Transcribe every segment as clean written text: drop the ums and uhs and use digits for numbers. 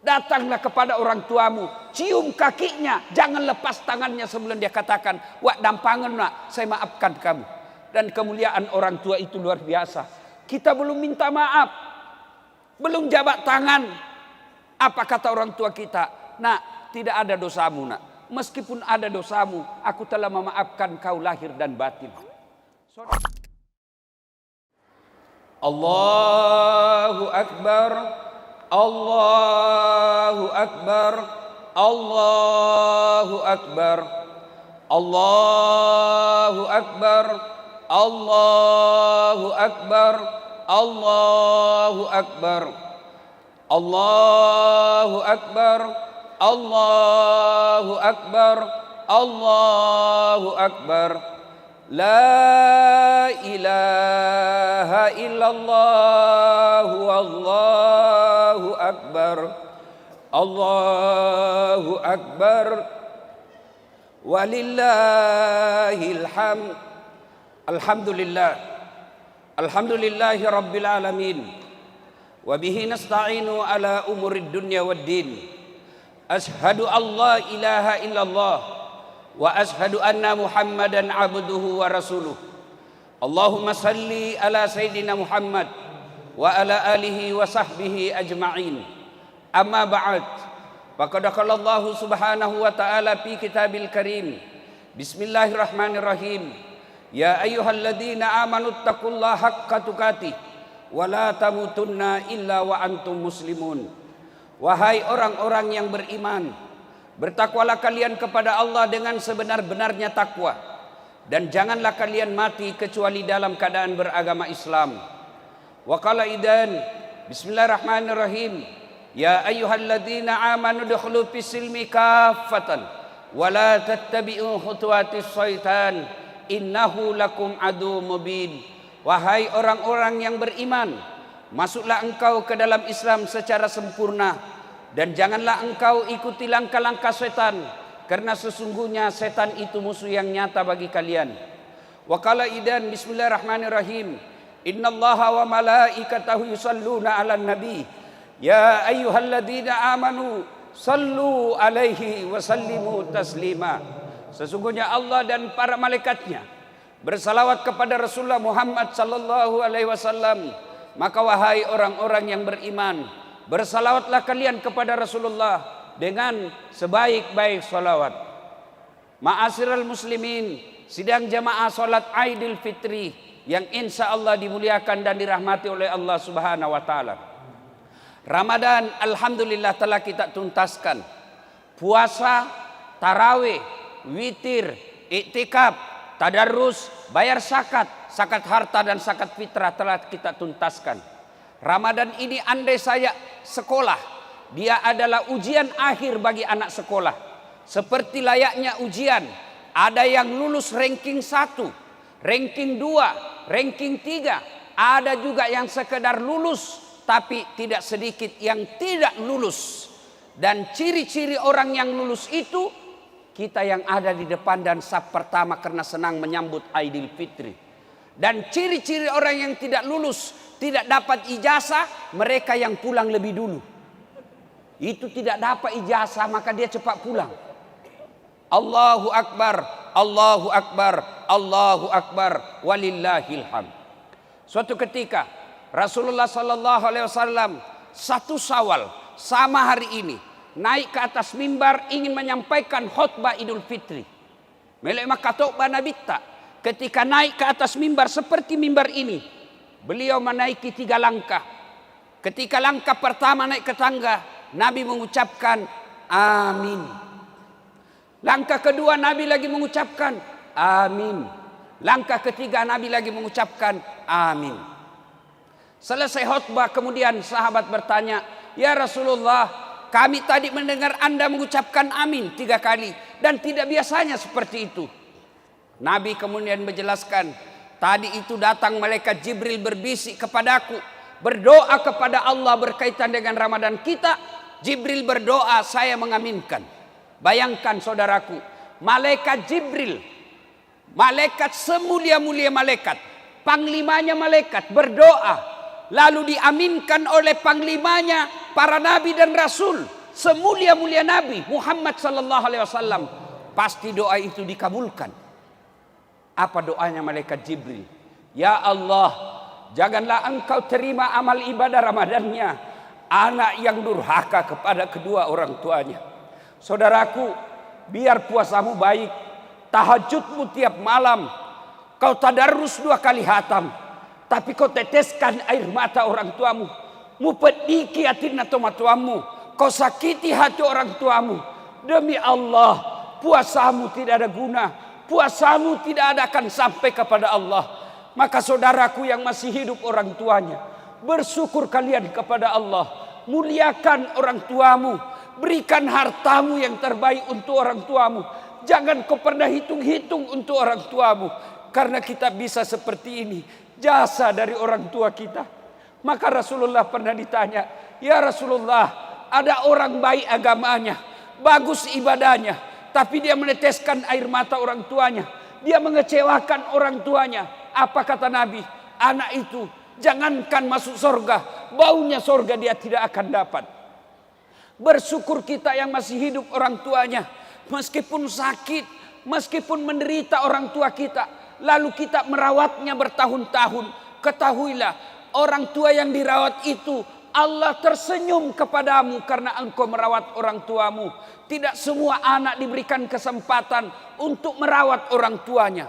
Datanglah kepada orang tuamu, cium kakinya, jangan lepas tangannya sebelum dia katakan, "Wak dampangan nak, saya maafkan kamu." Dan kemuliaan orang tua itu luar biasa. Kita belum minta maaf, belum jabat tangan. Apa kata orang tua kita? "Nak, tidak ada dosamu nak. Meskipun ada dosamu, aku telah memaafkan kau lahir dan batin." Allahu Akbar, Allahu Akbar, Allahu Akbar, Allahu Akbar, Allahu Akbar, Allahu Akbar, Allahu Akbar, Allahu Akbar, Allahu Akbar. La ilaha illallah wallahu akbar. Allahu akbar. Walillahil hamd. Alhamdulillah. Alhamdulillahi rabbil alamin. Wa bihi nasta'inu ala umurid dunya waddin. Ashhadu an la ilaha illallah wa ashhadu anna Muhammadan abduhu wa rasuluh. Allahumma salli ala sayyidina Muhammad wa ala alihi wa sahbihi ajma'in. Amma ba'd. Faqad qala Allah subhanahu wa ta'ala fi kitabil karim. Bismillahirrahmanirrahim. Ya ayyuhalladzina amanu taqullaha haqqa tuqatih wa la tamutunna illa wa antum muslimun. Wahai orang-orang yang beriman, bertakwalah kalian kepada Allah dengan sebenar-benarnya takwa, dan janganlah kalian mati kecuali dalam keadaan beragama Islam. Wa qala idan, bismillahirrahmanirrahim. Ya ayyuhalladzina amanu dukhulu fis-silmi kaffatan wa la tattabi'u khutuwatis syaitan innahu lakum adu mubin. Wahai orang-orang yang beriman, masuklah engkau ke dalam Islam secara sempurna, dan janganlah engkau ikuti langkah-langkah setan, karena sesungguhnya setan itu musuh yang nyata bagi kalian. Wa qala idan, bismillahirrahmanirrahim. Innallaha wa malaikatahu yusalluna 'alan nabi. Ya ayyuhalladzina amanu sallu alaihi wa sallimu taslima. Sesungguhnya Allah dan para malaikatnya bersalawat kepada Rasulullah Muhammad sallallahu alaihi wasallam. Maka wahai orang-orang yang beriman, bersalawatlah kalian kepada Rasulullah dengan sebaik-baik salawat. Ma'asyiral muslimin, sidang jamaah salat Aidil Fitri yang insya Allah dimuliakan dan dirahmati oleh Allah Subhanahu wa taala. Ramadan alhamdulillah telah kita tuntaskan. Puasa, tarawih, witir, iktikaf, tadarrus, bayar zakat, zakat harta dan zakat fitrah telah kita tuntaskan. Ramadan ini andai saya sekolah, dia adalah ujian akhir bagi anak sekolah. Seperti layaknya ujian, ada yang lulus ranking 1, ranking 2, ranking 3, ada juga yang sekedar lulus, tapi tidak sedikit yang tidak lulus. Dan ciri-ciri orang yang lulus itu, kita yang ada di depan dan saf pertama karena senang menyambut Aidil Fitri. Dan ciri-ciri orang yang tidak lulus, tidak dapat ijazah, mereka yang pulang lebih dulu. Itu tidak dapat ijazah, maka dia cepat pulang. Allahu Akbar, Allahu Akbar, Allahu Akbar, walillahil hamd. Suatu ketika Rasulullah sallallahu alaihi wasallam 1 Syawal sama hari ini naik ke atas mimbar ingin menyampaikan khutbah Idul Fitri. Melek maka khutbah Nabi tak. Ketika naik ke atas mimbar seperti mimbar ini, beliau menaiki 3 langkah. Ketika langkah pertama naik ke tangga, Nabi mengucapkan amin. Langkah kedua Nabi lagi mengucapkan amin. Langkah ketiga Nabi lagi mengucapkan amin. Selesai khutbah kemudian sahabat bertanya, "Ya Rasulullah, kami tadi mendengar Anda mengucapkan amin 3 kali dan tidak biasanya seperti itu." Nabi kemudian menjelaskan, "Tadi itu datang malaikat Jibril berbisik kepadaku, berdoa kepada Allah berkaitan dengan Ramadan kita. Jibril berdoa, saya mengaminkan." Bayangkan saudaraku, malaikat Jibril, malaikat semulia-mulia malaikat, panglimanya malaikat berdoa, lalu diaminkan oleh panglimanya para nabi dan rasul, semulia-mulia Nabi Muhammad sallallahu alaihi wasallam, pasti doa itu dikabulkan. Apa doanya malaikat Jibril? Ya Allah, janganlah engkau terima amal ibadah Ramadannya anak yang durhaka kepada kedua orang tuanya. Saudaraku, biar puasamu baik, tahajudmu tiap malam, kau tadarus 2 kali hatam, tapi kau teteskan air mata orang tuamu, mu pediki hati tomatuamu, kau sakiti hati orang tuamu. Demi Allah, puasamu tidak ada guna, puasamu tidak ada akan sampai kepada Allah. Maka saudaraku yang masih hidup orang tuanya, bersyukur kalian kepada Allah, muliakan orang tuamu, berikan hartamu yang terbaik untuk orang tuamu. Jangan kau pernah hitung-hitung untuk orang tuamu, karena kita bisa seperti ini jasa dari orang tua kita. Maka Rasulullah pernah ditanya, ya Rasulullah, ada orang baik agamanya, bagus ibadahnya, tapi dia meneteskan air mata orang tuanya, dia mengecewakan orang tuanya. Apa kata Nabi? Anak itu jangankan masuk surga, baunya surga dia tidak akan dapat. Bersyukur kita yang masih hidup orang tuanya, meskipun sakit, meskipun menderita orang tua kita, lalu kita merawatnya bertahun-tahun. Ketahuilah, orang tua yang dirawat itu Allah tersenyum kepadamu karena engkau merawat orang tuamu. Tidak semua anak diberikan kesempatan untuk merawat orang tuanya.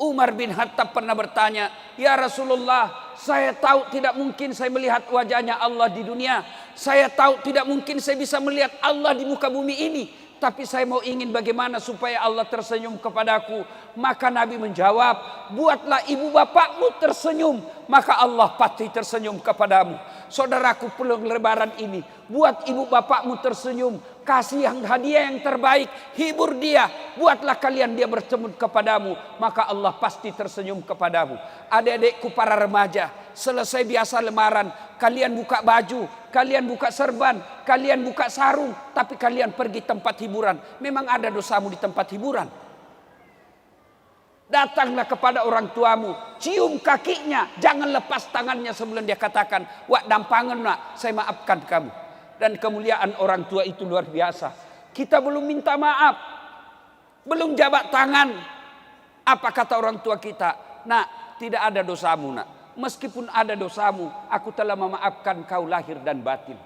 Umar bin Khattab pernah bertanya, ya Rasulullah, saya tahu tidak mungkin saya melihat wajahnya Allah di dunia. Saya tahu tidak mungkin saya bisa melihat Allah di muka bumi ini. Tapi saya mau ingin bagaimana supaya Allah tersenyum kepadaku. Maka Nabi menjawab, buatlah ibu bapakmu tersenyum, maka Allah pasti tersenyum kepadamu. Saudaraku, pulang lebaran ini, buat ibu bapakmu tersenyum, kasih yang hadiah yang terbaik, hibur dia, buatlah kalian dia bertemu kepadamu, maka Allah pasti tersenyum kepadamu. Adik-adikku para remaja, selesai biasa lemaran, kalian buka baju, kalian buka serban, kalian buka sarung, tapi kalian pergi tempat hiburan. Memang ada dosamu di tempat hiburan. Datanglah kepada orang tuamu, cium kakinya, jangan lepas tangannya sebelum dia katakan, wah dampangan nak, saya maafkan kamu. Dan kemuliaan orang tua itu luar biasa. Kita belum minta maaf, belum jabat tangan. Apa kata orang tua kita? Nak, tidak ada dosamu nak. Meskipun ada dosamu, aku telah memaafkan kau lahir dan batin.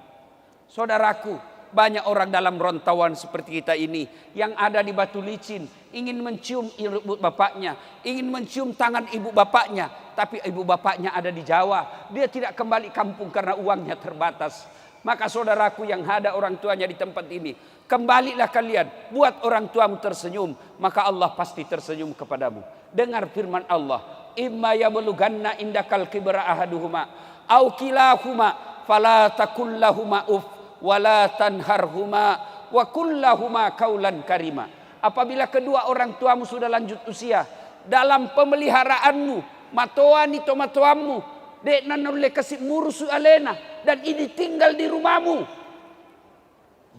Saudaraku, banyak orang dalam rantauan seperti kita ini yang ada di Batu Licin, ingin mencium ibu bapaknya, ingin mencium tangan ibu bapaknya, tapi ibu bapaknya ada di Jawa. Dia tidak kembali kampung karena uangnya terbatas. Maka saudaraku yang ada orang tuanya di tempat ini, kembalilah kalian, buat orang tuamu tersenyum, maka Allah pasti tersenyum kepadamu. Dengar firman Allah, imma yablughanna indakal kibra ahaduhuma au kilahuma fala takul lahuma uf wala tanharhuma wa kullahuma kaulan karima. Apabila kedua orang tuamu sudah lanjut usia, dalam pemeliharaanmu, matoani tomatoamu, dek nanule kasih murusu alena, dan ini tinggal di rumahmu,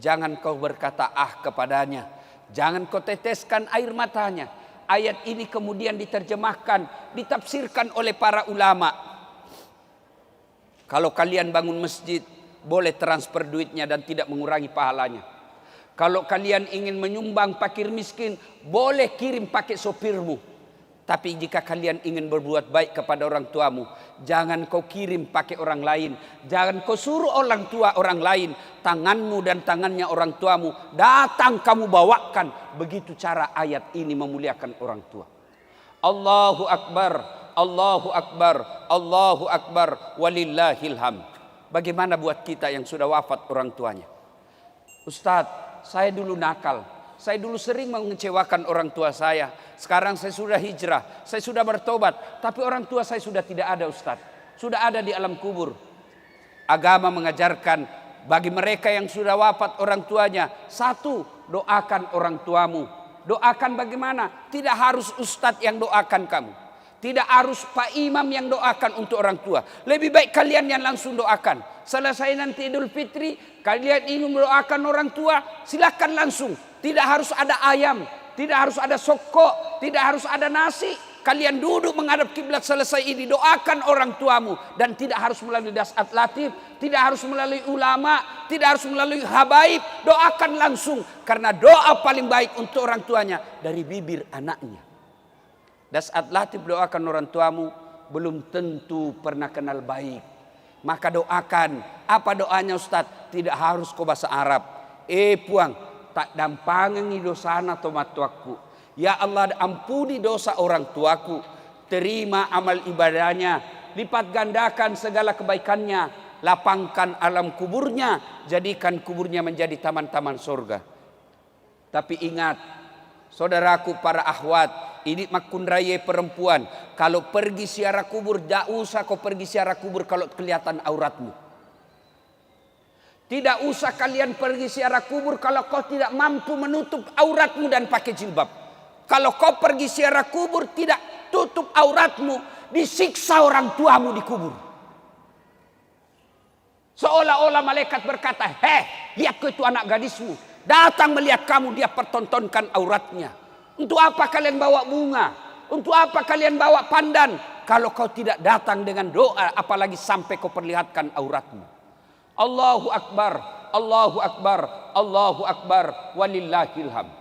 jangan kau berkata ah kepadanya, jangan kau teteskan air matanya. Ayat ini kemudian diterjemahkan, ditafsirkan oleh para ulama. Kalau kalian bangun masjid, boleh transfer duitnya dan tidak mengurangi pahalanya. Kalau kalian ingin menyumbang fakir miskin, boleh kirim pakai sopirmu. Tapi jika kalian ingin berbuat baik kepada orang tuamu, jangan kau kirim pakai orang lain. Jangan kau suruh orang tua orang lain, tanganmu dan tangannya orang tuamu datang kamu bawakan. Begitu cara ayat ini memuliakan orang tua. Allahu Akbar, Allahu Akbar, Allahu Akbar, walillahil hamd. Bagaimana buat kita yang sudah wafat orang tuanya? Ustadz, saya dulu nakal. Saya dulu sering mengecewakan orang tua saya. Sekarang saya sudah hijrah, saya sudah bertobat. Tapi orang tua saya sudah tidak ada Ustadz. Sudah ada di alam kubur. Agama mengajarkan bagi mereka yang sudah wafat orang tuanya, satu, doakan orang tuamu. Doakan bagaimana? Tidak harus Ustadz yang doakan kamu. Tidak harus Pak Imam yang doakan untuk orang tua. Lebih baik kalian yang langsung doakan. Selesai nanti Idul Fitri, kalian ingin mendoakan orang tua, silakan langsung. Tidak harus ada ayam, tidak harus ada soko, tidak harus ada nasi. kalian duduk menghadap kiblat, selesai ini doakan orang tuamu. Dan tidak harus melalui dasat latif, tidak harus melalui ulama, tidak harus melalui habaib. Doakan langsung, karena doa paling baik untuk orang tuanya dari bibir anaknya. Dasat latif doakan orang tuamu belum tentu pernah kenal baik. Maka doakan. Apa doanya Ustaz? Tidak harus kau bahasa Arab. Puang, tak dampangi dosana tomatuaku. Ya Allah, ampuni dosa orang tuaku. Terima amal ibadahnya. Lipat gandakan segala kebaikannya. Lapangkan alam kuburnya. Jadikan kuburnya menjadi taman-taman surga. Tapi ingat, saudaraku para akhwat, ini makun raya perempuan. Kalau pergi ziarah kubur, tidak usah kau pergi ziarah kubur kalau kelihatan auratmu. Tidak usah kalian pergi ziarah kubur kalau kau tidak mampu menutup auratmu dan pakai jilbab. Kalau kau pergi ziarah kubur tidak tutup auratmu, disiksa orang tuamu di kubur. Seolah-olah malaikat berkata, lihat kau itu anak gadismu. Datang melihat kamu, dia pertontonkan auratnya. Untuk apa kalian bawa bunga? Untuk apa kalian bawa pandan? Kalau kau tidak datang dengan doa, apalagi sampai kau perlihatkan auratmu. Allahu Akbar, Allahu Akbar, Allahu Akbar, walillahil hamd.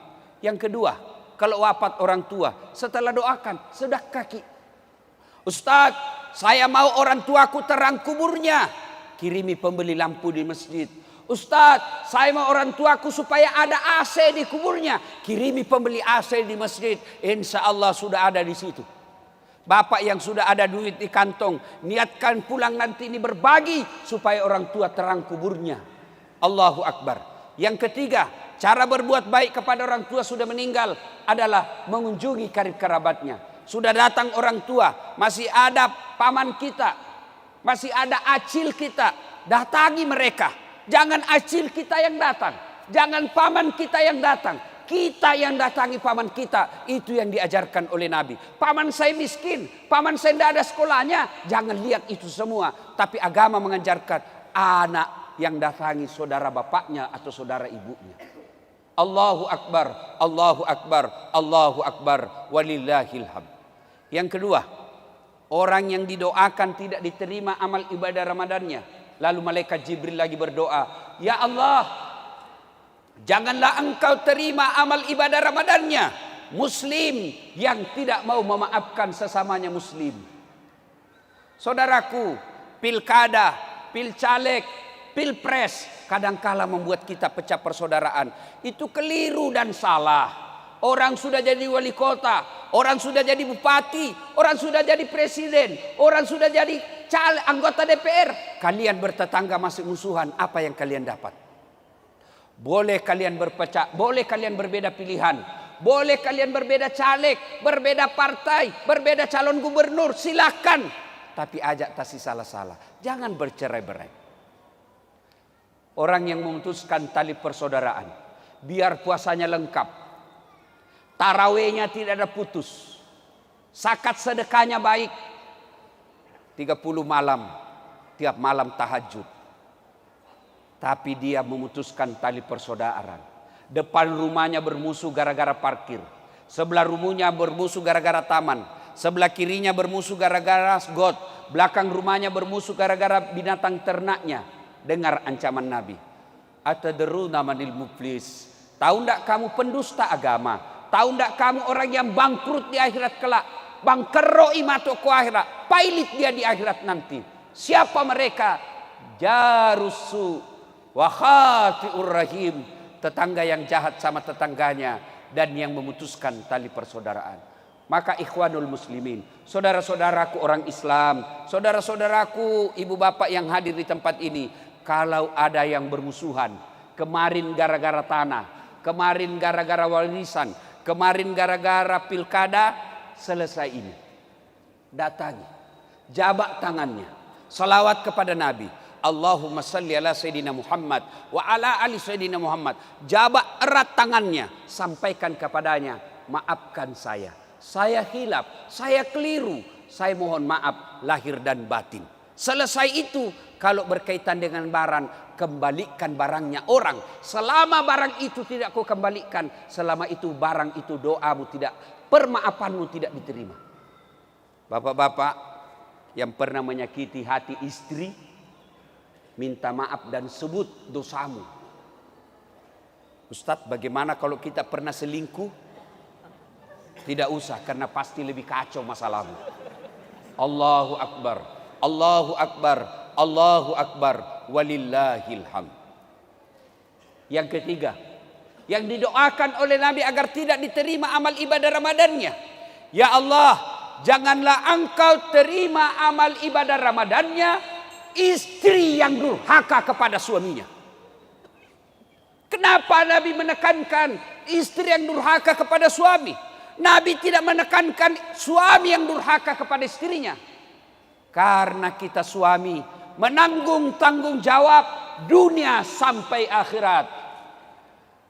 Yang kedua, kalau wafat orang tua, setelah doakan, sedekah kaki. Ustaz, saya mau orang tuaku terang kuburnya. Kirimi pembeli lampu di masjid. Ustaz, saya mau orang tuaku supaya ada AC di kuburnya. Kirimi pembeli AC di masjid. Insya Allah sudah ada di situ. Bapak yang sudah ada duit di kantong, niatkan pulang nanti ini berbagi supaya orang tua terang kuburnya. Allahu Akbar. Yang ketiga, cara berbuat baik kepada orang tua sudah meninggal adalah mengunjungi karib kerabatnya. Sudah datang orang tua, masih ada paman kita, masih ada acil kita, datangi mereka. Jangan acil kita yang datang, jangan paman kita yang datang. Kita yang datangi paman kita. Itu yang diajarkan oleh Nabi. Paman saya miskin, paman saya tidak ada sekolahnya, jangan lihat itu semua. Tapi agama mengajarkan anak yang datangi saudara bapaknya atau saudara ibunya. Allahu Akbar, Allahu Akbar, Allahu Akbar, walillahil hamd. Yang kedua, orang yang didoakan tidak diterima amal ibadah Ramadannya. Lalu malaikat Jibril lagi berdoa, ya Allah, janganlah engkau terima amal ibadah Ramadannya Muslim yang tidak mau memaafkan sesamanya Muslim. Saudaraku, pilkada, pilcaleg, pilpres kadangkala membuat kita pecah persaudaraan. Itu keliru dan salah. Orang sudah jadi wali kota, orang sudah jadi bupati, orang sudah jadi presiden, orang sudah jadi anggota DPR. Kalian bertetangga masih musuhan, apa yang kalian dapat? Boleh kalian berpecah, boleh kalian berbeda pilihan, boleh kalian berbeda caleg, berbeda partai, berbeda calon gubernur, silakan. Tapi ajak tasi salah-salah, jangan bercerai-berai. Orang yang memutuskan tali persaudaraan, biar puasanya lengkap, tarawihnya tidak ada putus, zakat sedekahnya baik, 30 malam, tiap malam tahajud. Tapi dia memutuskan tali persaudaraan. Depan rumahnya bermusuh gara-gara parkir. Sebelah rumahnya bermusuh gara-gara taman. Sebelah kirinya bermusuh gara-gara got. Belakang rumahnya bermusuh gara-gara binatang ternaknya. Dengar ancaman Nabi. Atadruna manil muflis. Tahu enggak kamu pendusta agama? Tahu enggak kamu orang yang bangkrut di akhirat kelak? Bangkeroi matuku akhirat. Pailit dia di akhirat nanti. Siapa mereka? Jarusu wa khati'ur rahim, tetangga yang jahat sama tetangganya dan yang memutuskan tali persaudaraan. Maka ikhwanul muslimin, saudara-saudaraku orang Islam, saudara-saudaraku ibu bapak yang hadir di tempat ini, kalau ada yang bermusuhan, kemarin gara-gara tanah, kemarin gara-gara warisan, kemarin gara-gara pilkada, selesai ini, datangi, jabak tangannya, salawat kepada Nabi. Allahumma salli ala Sayyidina Muhammad wa ala ali Sayyidina Muhammad. Jabak erat tangannya, sampaikan kepadanya, maafkan saya hilaf, saya keliru, saya mohon maaf lahir dan batin. Selesai itu, kalau berkaitan dengan barang, kembalikan barangnya orang. Selama barang itu tidak kau kembalikan, selama itu barang itu doamu tidak, permaafanmu tidak diterima. Bapak-bapak yang pernah menyakiti hati istri, minta maaf dan sebut dosamu. Ustadz, bagaimana kalau kita pernah selingkuh? Tidak usah, karena pasti lebih kacau masalahmu. Allahu Akbar, Allahu Akbar, Allahu Akbar, walillahil hamd. Yang ketiga, yang didoakan oleh Nabi agar tidak diterima amal ibadah Ramadannya. Ya Allah, janganlah engkau terima amal ibadah Ramadannya istri yang durhaka kepada suaminya. Kenapa Nabi menekankan istri yang durhaka kepada suami? Nabi tidak menekankan suami yang durhaka kepada istrinya. Karena kita suami menanggung tanggung jawab dunia sampai akhirat.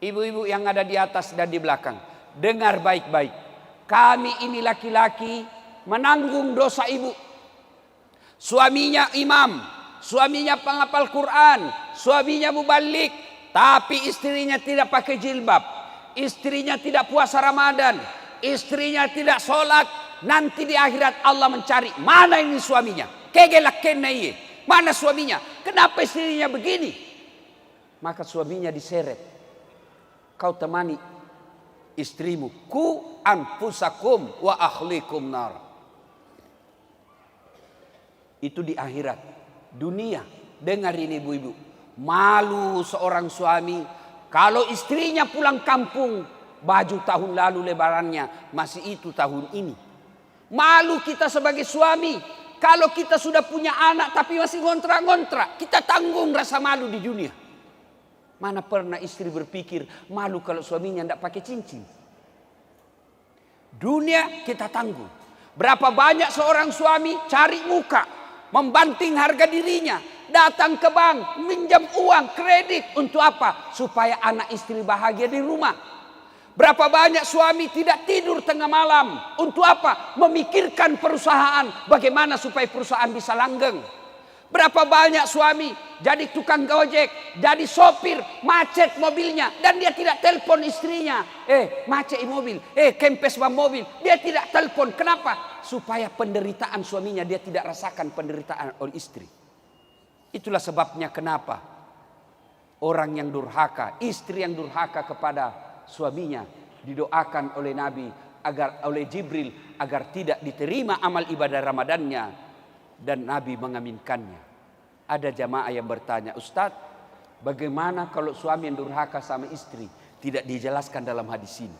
Ibu-ibu yang ada di atas dan di belakang, dengar baik-baik. Kami ini laki-laki menanggung dosa ibu. Suaminya imam, suaminya penghafal Quran, suaminya mubalik, tapi istrinya tidak pakai jilbab, istrinya tidak puasa Ramadan, istrinya tidak sholat. Nanti di akhirat Allah mencari, mana ini suaminya? Kegelak kenai, mana suaminya? Kenapa istrinya begini? Maka suaminya diseret. Kau temani istrimu, ku anfusakum wa ahlikum nar. Itu di akhirat. Dunia, dengar ini ibu-ibu, malu seorang suami kalau istrinya pulang kampung, baju tahun lalu lebarannya masih itu tahun ini. Malu kita sebagai suami kalau kita sudah punya anak tapi masih ngontrak-ngontrak, kita tanggung rasa malu di dunia. Mana pernah istri berpikir malu kalau suaminya tidak pakai cincin? Dunia kita tanggung. Berapa banyak seorang suami cari muka, membanting harga dirinya, datang ke bank, minjam uang, kredit. Untuk apa? Supaya anak istri bahagia di rumah. Berapa banyak suami tidak tidur tengah malam. Untuk apa? Memikirkan perusahaan, bagaimana supaya perusahaan bisa langgeng. Berapa banyak suami jadi tukang gojek, jadi sopir, macet mobilnya, dan dia tidak telepon istrinya. Macet mobil, kempes ban mobil, dia tidak telepon. Kenapa? Supaya penderitaan suaminya dia tidak rasakan penderitaan oleh istri. Itulah sebabnya kenapa orang yang durhaka, istri yang durhaka kepada suaminya didoakan oleh Nabi agar oleh Jibril agar tidak diterima amal ibadah Ramadannya, dan Nabi mengaminkannya. Ada jamaah yang bertanya, Ustadz, bagaimana kalau suami yang durhaka sama istri? Tidak dijelaskan dalam hadis ini.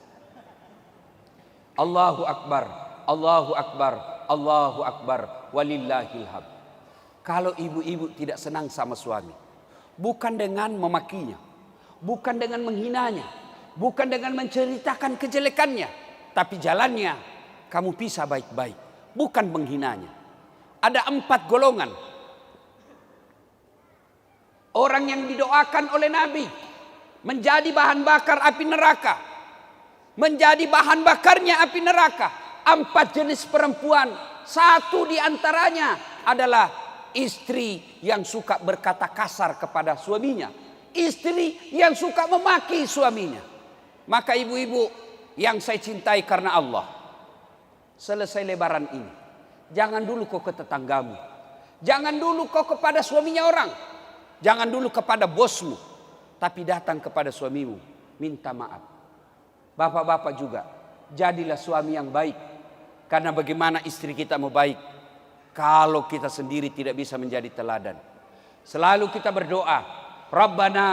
Allahu Akbar, Allahu Akbar, Allahu Akbar, walillahil hamd. Kalau ibu-ibu tidak senang sama suami, bukan dengan memakinya, bukan dengan menghinanya, bukan dengan menceritakan kejelekannya, tapi jalannya kamu pisah baik-baik, bukan menghinanya. Ada 4 golongan orang yang didoakan oleh Nabi menjadi bahan bakar api neraka, menjadi bahan bakarnya api neraka. 4 jenis perempuan. Satu di antaranya adalah istri yang suka berkata kasar kepada suaminya, istri yang suka memaki suaminya. Maka ibu-ibu yang saya cintai karena Allah, selesai lebaran ini, jangan dulu kau ke tetanggamu, jangan dulu kau kepada suaminya orang, jangan dulu kepada bosmu, tapi datang kepada suamimu, minta maaf. Bapak-bapak juga, jadilah suami yang baik. Karena bagaimana istri kita mau baik kalau kita sendiri tidak bisa menjadi teladan? Selalu kita berdoa, Rabbana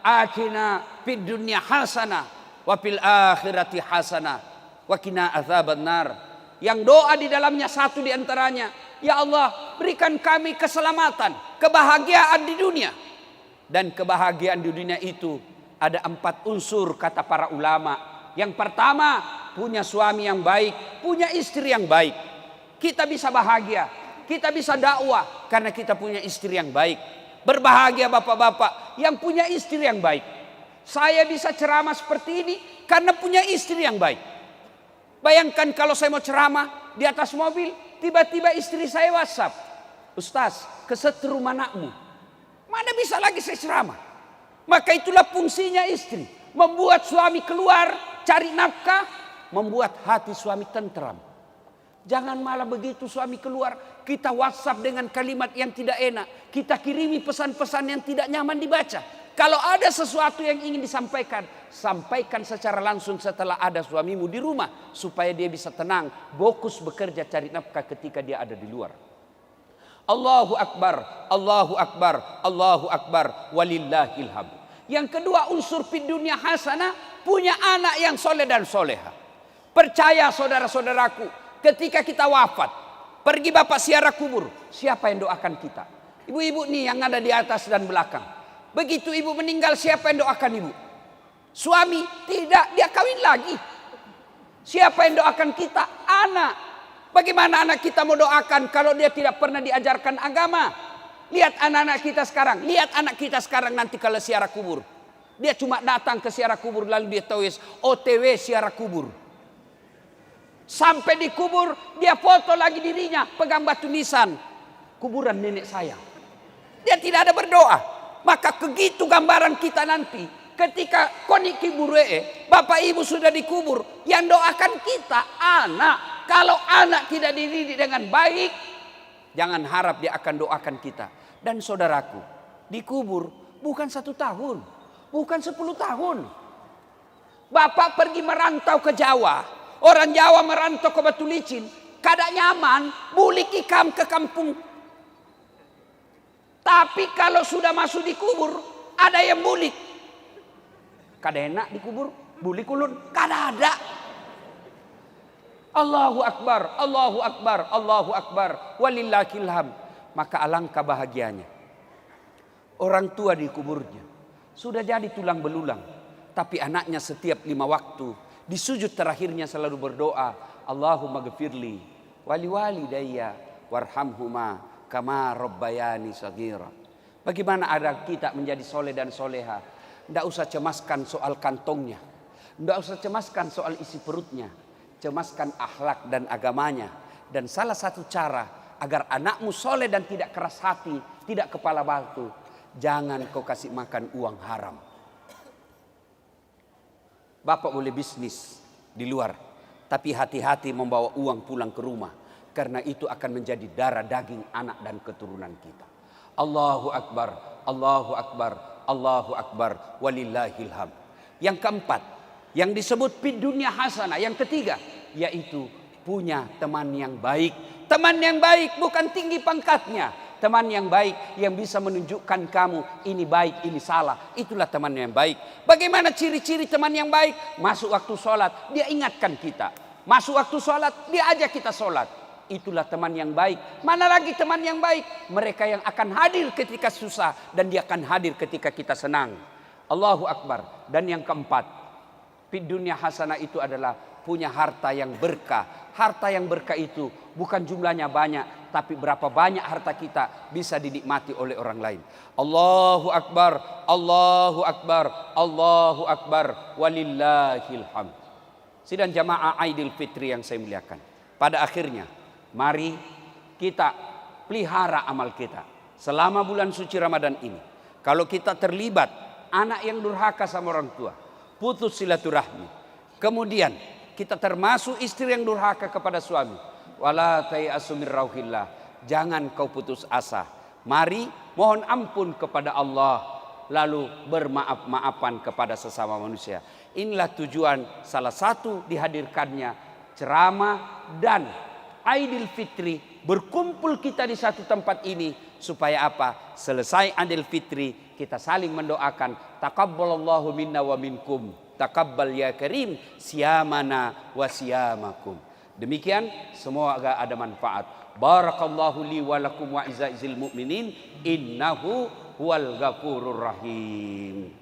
atina fid dunya hasanah wa fil akhirati hasanah wa qina adzabannar. Yang doa di dalamnya satu di antaranya, ya Allah, berikan kami keselamatan, kebahagiaan di dunia. Dan kebahagiaan di dunia itu ada 4 unsur kata para ulama. Yang pertama, punya suami yang baik, punya istri yang baik. Kita bisa bahagia, kita bisa dakwah karena kita punya istri yang baik. Berbahagia bapak-bapak yang punya istri yang baik. Saya bisa ceramah seperti ini karena punya istri yang baik. Bayangkan kalau saya mau ceramah di atas mobil, tiba-tiba istri saya WhatsApp, Ustaz, kesetrum anakmu. Mana bisa lagi saya ceramah? Maka itulah fungsinya istri, membuat suami keluar cari nafkah, membuat hati suami tentram. Jangan malah begitu suami keluar, kita WhatsApp dengan kalimat yang tidak enak. Kita kirimi pesan-pesan yang tidak nyaman dibaca. Kalau ada sesuatu yang ingin disampaikan, sampaikan secara langsung setelah ada suamimu di rumah. Supaya dia bisa tenang, fokus bekerja cari nafkah ketika dia ada di luar. Allahu Akbar, Allahu Akbar, Allahu Akbar, walillahil hamd. Yang kedua, unsur fid dunya hasanah, punya anak yang soleh dan soleha. Percaya saudara-saudaraku, ketika kita wafat, pergi bapak ziarah kubur, siapa yang doakan kita? Ibu-ibu nih yang ada di atas dan belakang. Begitu ibu meninggal, siapa yang doakan ibu? Suami? Tidak, dia kawin lagi. Siapa yang doakan kita? Anak. Bagaimana anak kita mau doakan kalau dia tidak pernah diajarkan agama? Lihat anak-anak kita sekarang. Lihat anak kita sekarang nanti kalau ziarah kubur. Dia cuma datang ke ziarah kubur lalu dia tulis OTW ziarah kubur. Sampai di kubur dia foto lagi dirinya pegang batu nisan. Kuburan nenek saya. Dia tidak ada berdoa. Maka begitu gambaran kita nanti. Ketika koni kiburee, bapak ibu sudah dikubur. Yang doakan kita anak. Kalau anak tidak dididik dengan baik, jangan harap dia akan doakan kita. Dan saudaraku, dikubur bukan 1 tahun, bukan 10 tahun. Bapak pergi merantau ke Jawa, orang Jawa merantau ke Batu Licin, kada nyaman, bulik ikam ke kampung. Tapi kalau sudah masuk dikubur, ada yang bulik. Kada enak dikubur, bulik ulun, kada ada. Allahu Akbar, Allahu Akbar, Allahu Akbar, walillahil hamd. Maka alangkah bahagianya orang tua di kuburnya sudah jadi tulang belulang, tapi anaknya setiap 5 waktu di sujud terakhirnya selalu berdoa, Allahumma ghfirli wali walidayya warhamhuma kama rabbayani shaghira. Bagaimana ada kita menjadi soleh dan soleha? Tidak usah cemaskan soal kantongnya, tidak usah cemaskan soal isi perutnya, cemaskan akhlak dan agamanya. Dan salah satu cara agar anakmu soleh dan tidak keras hati, tidak kepala batu, jangan kau kasih makan uang haram. Bapak boleh bisnis di luar, tapi hati-hati membawa uang pulang ke rumah, karena itu akan menjadi darah daging anak dan keturunan kita. Allahu Akbar, Allahu Akbar, Allahu Akbar, walillahil hamd. Yang keempat, yang disebut fid dunya hasanah, yang ketiga, yaitu punya teman yang baik. Teman yang baik bukan tinggi pangkatnya. Teman yang baik yang bisa menunjukkan kamu ini baik, ini salah. Itulah teman yang baik. Bagaimana ciri-ciri teman yang baik? Masuk waktu sholat, dia ingatkan kita. Masuk waktu sholat, dia ajak kita sholat. Itulah teman yang baik. Mana lagi teman yang baik? Mereka yang akan hadir ketika susah dan dia akan hadir ketika kita senang. Allahu Akbar. Dan yang keempat, fid dunya hasanah itu adalah punya harta yang berkah. Harta yang berkah itu bukan jumlahnya banyak, tapi berapa banyak harta kita bisa dinikmati oleh orang lain. Allahu Akbar, Allahu Akbar, Allahu Akbar, walillahil hamd. Sidang jamaah Aidil Fitri yang saya muliakan. Pada akhirnya, mari kita pelihara amal kita selama bulan suci Ramadan ini. Kalau kita terlibat anak yang durhaka sama orang tua, putus silaturahmi, kemudian kita termasuk istri yang durhaka kepada suami, wala tayasu min rauhillah, jangan kau putus asa. Mari mohon ampun kepada Allah, lalu bermaaf-maafan kepada sesama manusia. Inilah tujuan salah satu dihadirkannya ceramah dan Aidil Fitri, berkumpul kita di satu tempat ini supaya apa? Selesai Aidil Fitri kita saling mendoakan, taqabbalallahu minna wa minkum, taqabbal ya karim siyamana wa siyamakum. Demikian, semoga ada manfaat. Barakallahu li wa lakum wa izza'il mu'minin, innahu huwal ghafurur rahim.